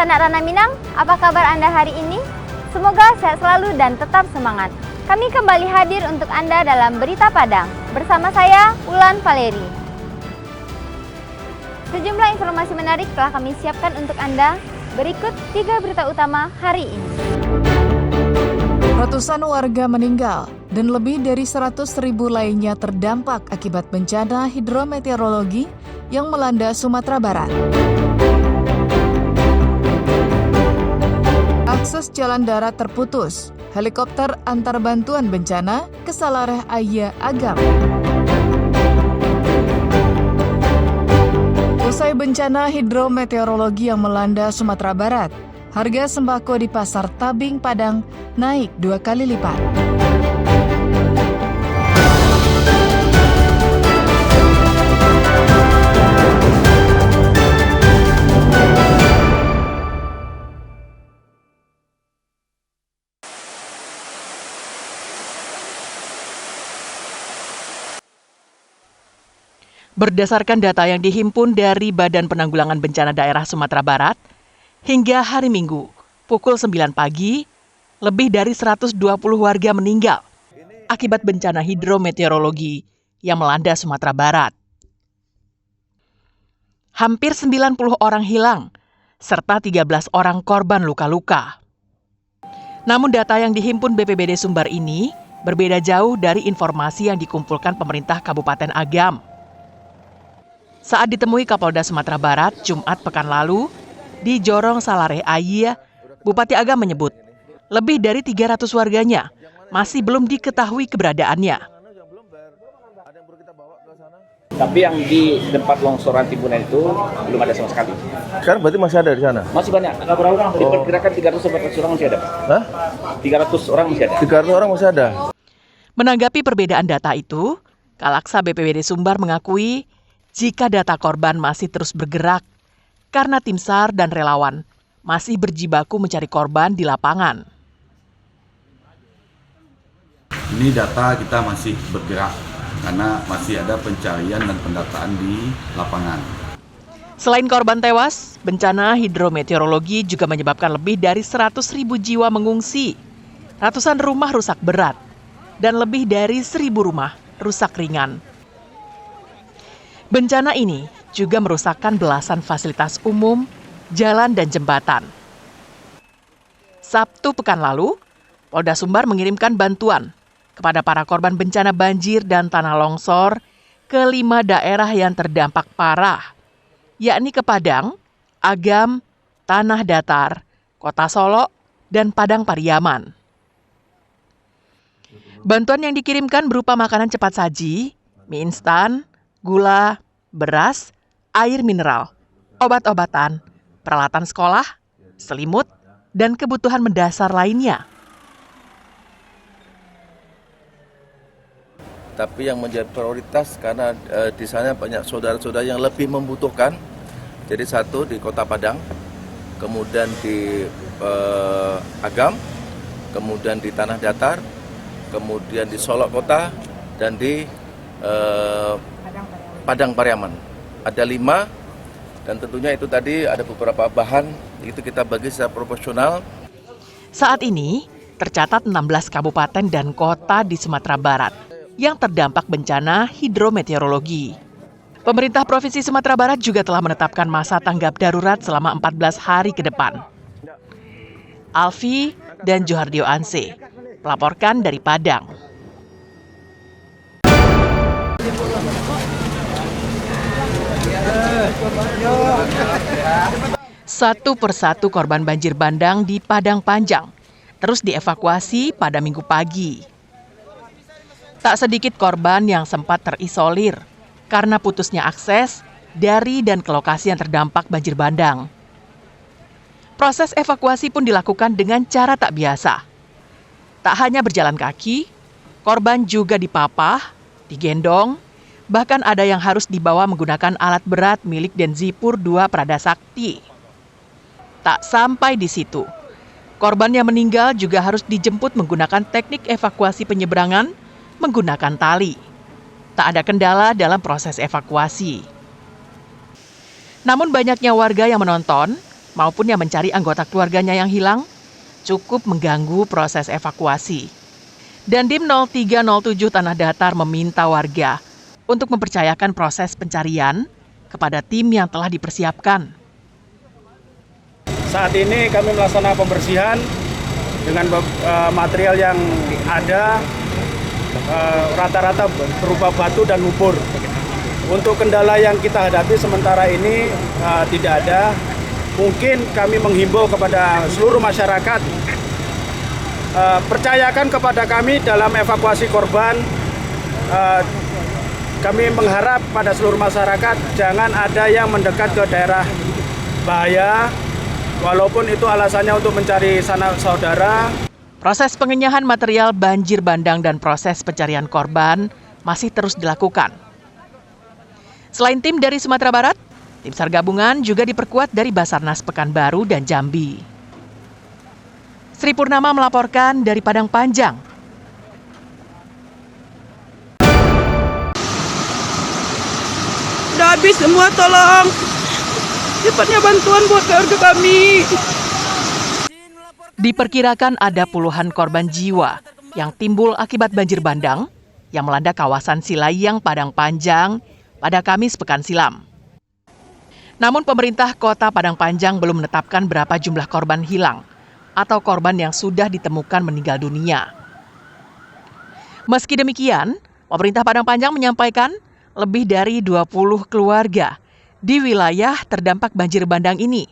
anak Rana Minang, apa kabar Anda hari ini? Semoga sehat selalu dan tetap semangat. Kami kembali hadir untuk Anda dalam Berita Padang. Bersama saya, Ulan Valeri. Sejumlah informasi menarik telah kami siapkan untuk Anda. Berikut 3 berita utama hari ini. Ratusan warga meninggal dan lebih dari 100.000 lainnya terdampak akibat bencana hidrometeorologi yang melanda Sumatera Barat. Akses jalan darat terputus. Helikopter antar bantuan bencana ke Salareh Ayah Agam. Usai bencana hidrometeorologi yang melanda Sumatera Barat, harga sembako di Pasar Tabing Padang naik 2 kali lipat. Berdasarkan data yang dihimpun dari Badan Penanggulangan Bencana Daerah Sumatera Barat, hingga hari Minggu, pukul 9 pagi, lebih dari 120 warga meninggal akibat bencana hidrometeorologi yang melanda Sumatera Barat. Hampir 90 orang hilang, serta 13 orang korban luka-luka. Namun data yang dihimpun BPBD Sumbar ini berbeda jauh dari informasi yang dikumpulkan pemerintah Kabupaten Agam. Saat ditemui Kapolda Sumatera Barat Jumat pekan lalu, di Jorong Salareh Ayah, Bupati Agam menyebut lebih dari 300 warganya masih belum diketahui keberadaannya. Tapi yang di tempat longsoran timbunan itu belum ada sama sekali. Sekarang berarti masih ada di sana? Masih banyak. Berapa orang? Diperkirakan 300 orang masih ada. Hah? 300 orang masih ada. 300 orang masih ada? Menanggapi perbedaan data itu, Kalaksa BPBD Sumbar mengakui jika data korban masih terus bergerak karena tim SAR dan relawan masih berjibaku mencari korban di lapangan. Ini data kita masih bergerak karena masih ada pencarian dan pendataan di lapangan. Selain korban tewas, bencana hidrometeorologi juga menyebabkan lebih dari 100.000 jiwa mengungsi. Ratusan rumah rusak berat dan lebih dari 1.000 rumah rusak ringan. Bencana ini juga merusakkan belasan fasilitas umum, jalan dan jembatan. Sabtu pekan lalu, Polda Sumbar mengirimkan bantuan kepada para korban bencana banjir dan tanah longsor ke 5 daerah yang terdampak parah, yakni ke Padang, Agam, Tanah Datar, Kota Solo, dan Padang Pariaman. Bantuan yang dikirimkan berupa makanan cepat saji, mie instan, gula, beras, air mineral, obat-obatan, peralatan sekolah, selimut, dan kebutuhan mendasar lainnya. Tapi yang menjadi prioritas karena di sana banyak saudara-saudara yang lebih membutuhkan. Jadi satu di Kota Padang, kemudian di Agam, kemudian di Tanah Datar, kemudian di Solo Kota, dan di Padang Pariaman. Ada 5, dan tentunya itu tadi ada beberapa bahan, itu kita bagi secara proporsional. Saat ini, tercatat 16 kabupaten dan kota di Sumatera Barat yang terdampak bencana hidrometeorologi. Pemerintah Provinsi Sumatera Barat juga telah menetapkan masa tanggap darurat selama 14 hari ke depan. Alfi dan Johardio Anse melaporkan dari Padang. Satu persatu korban banjir bandang di Padang Panjang terus dievakuasi pada Minggu pagi. Tak sedikit korban yang sempat terisolir karena putusnya akses dari dan ke lokasi yang terdampak banjir bandang. Proses evakuasi pun dilakukan dengan cara tak biasa. Tak hanya berjalan kaki, korban juga dipapah, digendong, bahkan ada yang harus dibawa menggunakan alat berat milik Denzipur 2 Prada Sakti. Tak sampai di situ, korban yang meninggal juga harus dijemput menggunakan teknik evakuasi penyeberangan menggunakan tali. Tak ada kendala dalam proses evakuasi. Namun banyaknya warga yang menonton maupun yang mencari anggota keluarganya yang hilang, cukup mengganggu proses evakuasi. Dandim 0307 Tanah Datar meminta warga untuk mempercayakan proses pencarian kepada tim yang telah dipersiapkan. Saat ini kami melaksanakan pembersihan dengan material yang ada, rata-rata berupa batu dan lumpur. Untuk kendala yang kita hadapi sementara ini tidak ada. Mungkin kami menghimbau kepada seluruh masyarakat, percayakan kepada kami dalam evakuasi korban. Kami mengharap pada seluruh masyarakat jangan ada yang mendekat ke daerah bahaya, walaupun itu alasannya untuk mencari sanak saudara. Proses pengenyahan material banjir bandang dan proses pencarian korban masih terus dilakukan. Selain tim dari Sumatera Barat, tim SAR gabungan juga diperkuat dari Basarnas Pekanbaru dan Jambi. Sri Purnama melaporkan dari Padang Panjang. Udah habis semua, tolong. Cepatnya bantuan buat keluarga kami. Diperkirakan ada puluhan korban jiwa yang timbul akibat banjir bandang yang melanda kawasan Silayang Padang Panjang pada Kamis pekan silam. Namun pemerintah Kota Padang Panjang belum menetapkan berapa jumlah korban hilang atau korban yang sudah ditemukan meninggal dunia. Meski demikian, pemerintah Padang Panjang menyampaikan lebih dari 20 keluarga di wilayah terdampak banjir bandang ini,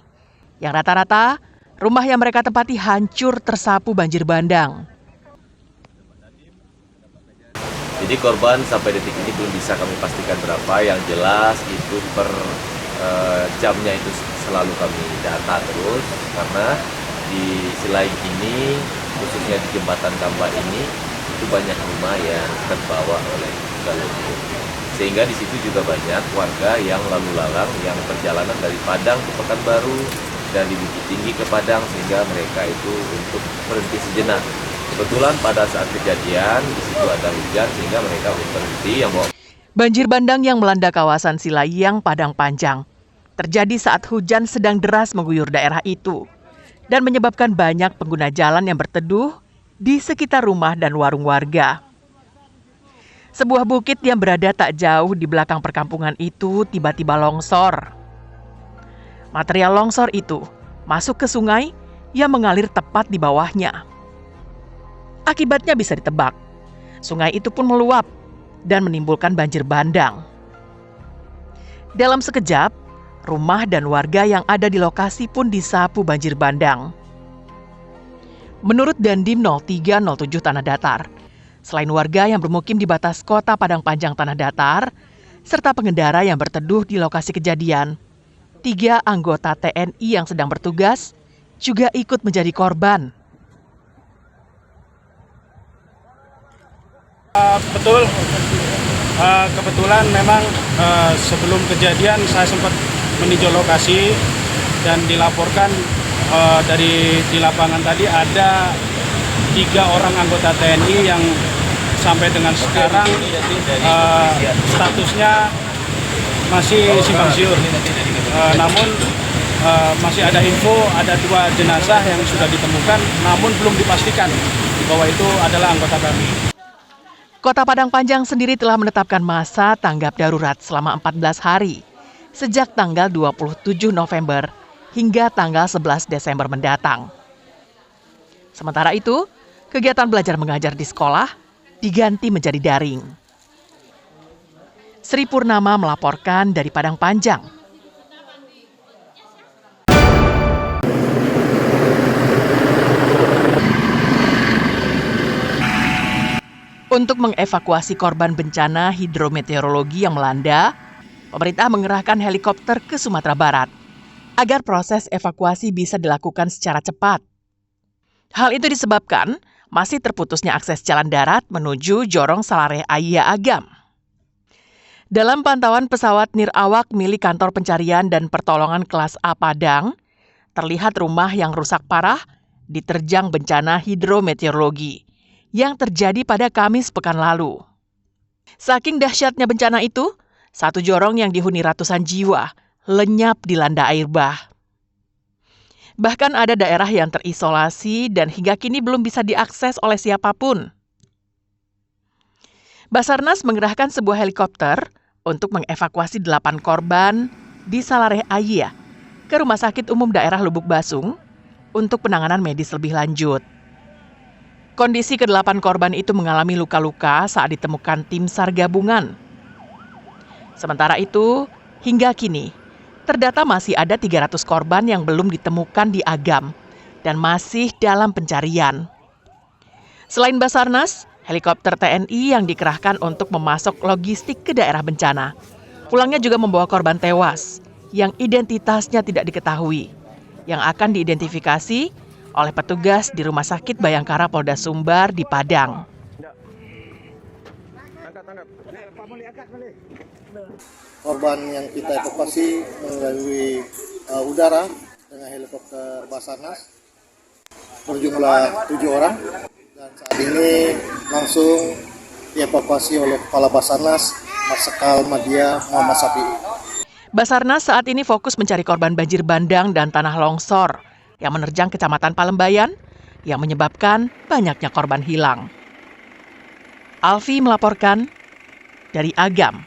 yang rata-rata rumah yang mereka tempati hancur tersapu banjir bandang. Jadi korban sampai detik ini belum bisa kami pastikan berapa, yang jelas itu per jamnya itu selalu kami data terus, karena di Silayang ini, khususnya di Jembatan Kamba ini, itu banyak rumah yang terbawa oleh lumpur. Sehingga di situ juga banyak warga yang lalu lalang yang perjalanan dari Padang ke Pekanbaru, dari Bukit Tinggi ke Padang, sehingga mereka itu untuk berhenti sejenak. Kebetulan pada saat kejadian di situ ada hujan sehingga mereka berhenti. Banjir bandang yang melanda kawasan Silayang Padang Panjang terjadi saat hujan sedang deras mengguyur daerah itu dan menyebabkan banyak pengguna jalan yang berteduh di sekitar rumah dan warung warga. Sebuah bukit yang berada tak jauh di belakang perkampungan itu tiba-tiba longsor. Material longsor itu masuk ke sungai yang mengalir tepat di bawahnya. Akibatnya bisa ditebak, sungai itu pun meluap dan menimbulkan banjir bandang. Dalam sekejap, rumah dan warga yang ada di lokasi pun disapu banjir bandang. Menurut Dandim 0307 Tanah Datar, selain warga yang bermukim di batas Kota Padang Panjang Tanah Datar, serta pengendara yang berteduh di lokasi kejadian, 3 anggota TNI yang sedang bertugas juga ikut menjadi korban. Betul, kebetulan memang sebelum kejadian saya sempat meninjau lokasi dan dilaporkan di lapangan tadi ada 3 orang anggota TNI yang sampai dengan sekarang statusnya masih simpang siur. Namun masih ada info ada 2 jenazah yang sudah ditemukan, namun belum dipastikan bahwa itu adalah anggota kami. Kota Padang Panjang sendiri telah menetapkan masa tanggap darurat selama 14 hari, sejak tanggal 27 November hingga tanggal 11 Desember mendatang. Sementara itu, kegiatan belajar mengajar di sekolah diganti menjadi daring. Sri Purnama melaporkan dari Padang Panjang. Untuk mengevakuasi korban bencana hidrometeorologi yang melanda, pemerintah mengerahkan helikopter ke Sumatera Barat agar proses evakuasi bisa dilakukan secara cepat. Hal itu disebabkan masih terputusnya akses jalan darat menuju Jorong Salare Ayia Agam. Dalam pantauan pesawat nirawak milik Kantor Pencarian dan Pertolongan Kelas A Padang, terlihat rumah yang rusak parah diterjang bencana hidrometeorologi yang terjadi pada Kamis pekan lalu. Saking dahsyatnya bencana itu, 1 jorong yang dihuni ratusan jiwa lenyap dilanda air bah. Bahkan ada daerah yang terisolasi dan hingga kini belum bisa diakses oleh siapapun. Basarnas mengerahkan sebuah helikopter untuk mengevakuasi 8 korban di Salareh Ayia ke Rumah Sakit Umum Daerah Lubuk Basung untuk penanganan medis lebih lanjut. Kondisi ke-8 korban itu mengalami luka-luka saat ditemukan tim SAR gabungan. Sementara itu, hingga kini, terdata masih ada 300 korban yang belum ditemukan di Agam dan masih dalam pencarian. Selain Basarnas, helikopter TNI yang dikerahkan untuk memasok logistik ke daerah bencana. Pulangnya juga membawa korban tewas yang identitasnya tidak diketahui, yang akan diidentifikasi oleh petugas di Rumah Sakit Bayangkara Polda Sumbar di Padang. Korban yang kita evakuasi melalui udara dengan helikopter Basarnas berjumlah 7 orang dan saat ini langsung dievakuasi oleh Kepala Basarnas Marsikal Madya Muhammad Safi. Basarnas saat ini fokus mencari korban banjir bandang dan tanah longsor yang menerjang Kecamatan Palembayan yang menyebabkan banyaknya korban hilang. Alfi melaporkan dari Agam.